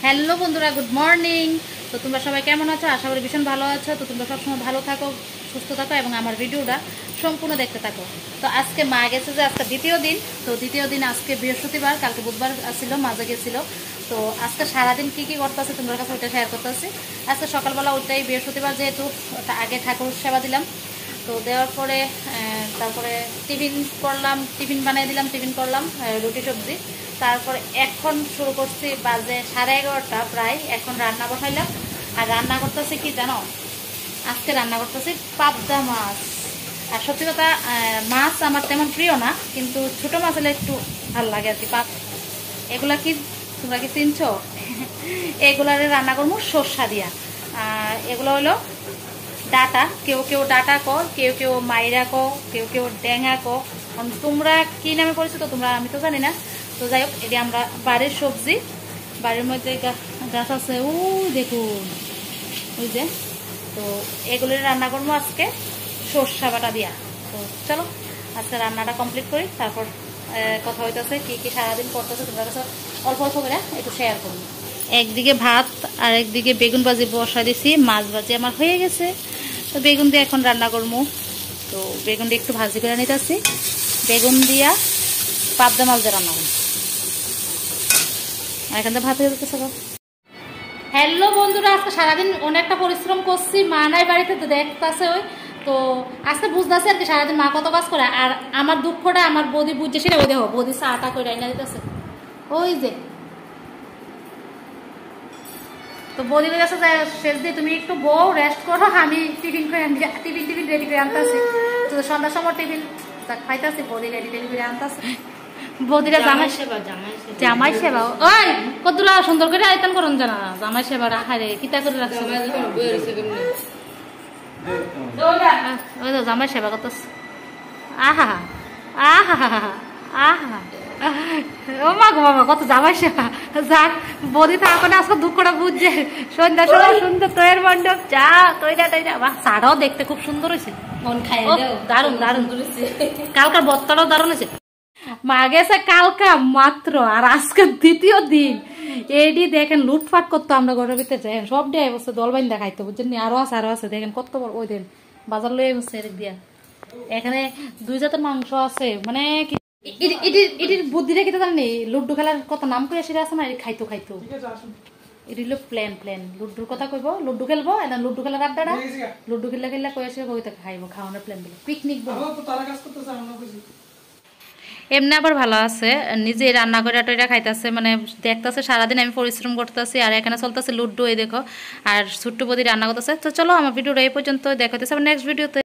Hello বন্ধুরা, good morning. তো তোমরা সবাই কেমন আছো? আশা করি ভীষণ ভালো আছো। তো তোমরা সবসময় ভালো থাকো, সুস্থ থাকো এবং আমার ভিডিওটা সম্পূর্ণ দেখতে থাকো। তো আজকে মা গেছে যে আজকে দ্বিতীয় দিন। তো দ্বিতীয় দিন আজকে বৃহস্পতিবার, কালকে বুধবার ছিল, মাঝে গেছিলো। তো আজকে সারাদিন কী কী করতেছে তোমার কাছে ওইটা শেয়ার করতেছি। আজকে সকালবেলা ওইটাই, বৃহস্পতিবার যেহেতু আগে ঠাকুর সেবা দিলাম। তো দেওয়ার পরে তারপরে টিফিন করলাম, টিফিন বানিয়ে দিলাম, টিফিন করলাম রুটি সবজি। তারপরে এখন শুরু করছি, বাজে 11:30 প্রায়। এখন রান্না বসাইলাম। আর রান্না করতেছি কি জানো, আজকে রান্না করতেছি পাবদা মাছ। আর সত্যি কথা, মাছ আমার তেমন প্রিয় না, কিন্তু ছোটো মাছ হলে একটু ভালো লাগে আর কি। এগুলা কি তোমরা কি চিনছো? এগুলারে রান্না করবো সর্ষা দিয়া। এগুলো হলো ডাটা, কেউ কেউ ডাটা কো, কেউ কেউ মাইরা কো, কেউ কেউ ড্যাঙা কো। তোমরা কি নামে পরিচিত তোমরা, আমি তো জানি না। তো যাই হোক, এটি আমরা বাড়ির সবজি, বাড়ির মধ্যে গাছ আছে, ও দেখুন ওই যে। তো এগুলো রান্না করবো আজকে সর্ষা বাটা দিয়া। তো চলো আজকে রান্নাটা কমপ্লিট করি, তারপর কথা হইতেছে কি কি সারাদিন করতেছে তোমরা কাছে অল্প অল্প করে একটু শেয়ার করবো। একদিকে ভাত আর একদিকে বেগুন ভাজি বসা দিছি, মাছ ভাজি আমার হয়ে গেছে। তো বেগুন দিয়ে এখন রান্না করবো। তো বেগুন দিয়ে একটু ভাজি করে নিতেছি, বেগুন দিয়া পাবদা মাছ দিয়ে রান্না করবো। আর এখান থেকে ভাত হয়ে যেতেছে। হ্যালো বন্ধুরা, আজকে সারাদিন অনেকটা পরিশ্রম করছি, মা নাই বাড়িতে, তো দেখতেছে ওই। তো আজকে বুঝতেছে আর কি সারাদিন মা কত কাজ করে। আর আমার দুঃখটা আমার বৌদি বুঝছে, সেটা ওই দেখো বৌদি চাটা করে রান্না দিতেছে ওই যে। তো বৌদি কাছে শেষ দিয়ে তুমি একটু বউ রেস্ট করো, আমি টিফিন রেডি করে আনতেছি। তো সন্ধ্যার সময় টিফিন খাইতেছি, বৌদি রেডি করে আনতেছে। বৌদিরা জামাই সেবা ওই কতগুলা সুন্দর করে আয়তন করুন জানা, জামাই সেবা রাখায় রে কিতা করে রাখছে। ওই তো জামাই সেবা করতেছে। আহা আহা আহা, ও মা গো বাবা, কত জামাই সেবা। যাক, বৌদি থাকলে আজকে দুঃখটা বুঝছে। সন্ধ্যার সময় সুন্দর তৈর মণ্ডপ, চা তৈরা তৈরা, বা চাটাও দেখতে খুব সুন্দর হয়েছে, দারুন দারুন। কালকার বত্তাটাও দারুন হয়েছে। মা গেছে কালকা মাত্র, আর আজকে দ্বিতীয় দিন। এডি দেখেন লুটফাট করতো আমরা ঘরের ভিতরে, দেখেন সব দিয়ে বসে দলবাইন দেখাইতো, বুঝছেন? আরো আছে দেখেন কত বড়। ওই দিন বাজার লয়ে বসছে এদিক দিয়া। এখানে 2 জাতের মাংস আছে, মানে এটির বুদ্ধিটা কি জানি, লুড্ডু খেলার কথা নাম করে সেটা আছে না, খাইতো এটি হলো প্ল্যান লুড্ডুর কথা কইব, লুড্ডু খেলবো, লুড্ডু খেলার আড্ডাটা, লুড্ডু খেললে কই আসে কইতে খাইবো, খাওয়ানোর প্ল্যান দিল, পিকনিক। এমনি আবার ভালো আছে, নিজে রান্না করে টইরা খাইতেছে, মানে দেখতেছে সারাদিন আমি পরিশ্রম করতেছি আর এখানে চলতেছে লুড্ডু, এই দেখো। আর ছোট্ট বৌদি রান্না করতেছে। তো চলো আমার ভিডিওটা এই পর্যন্ত দেখাতেছে, নেক্সট ভিডিওতে।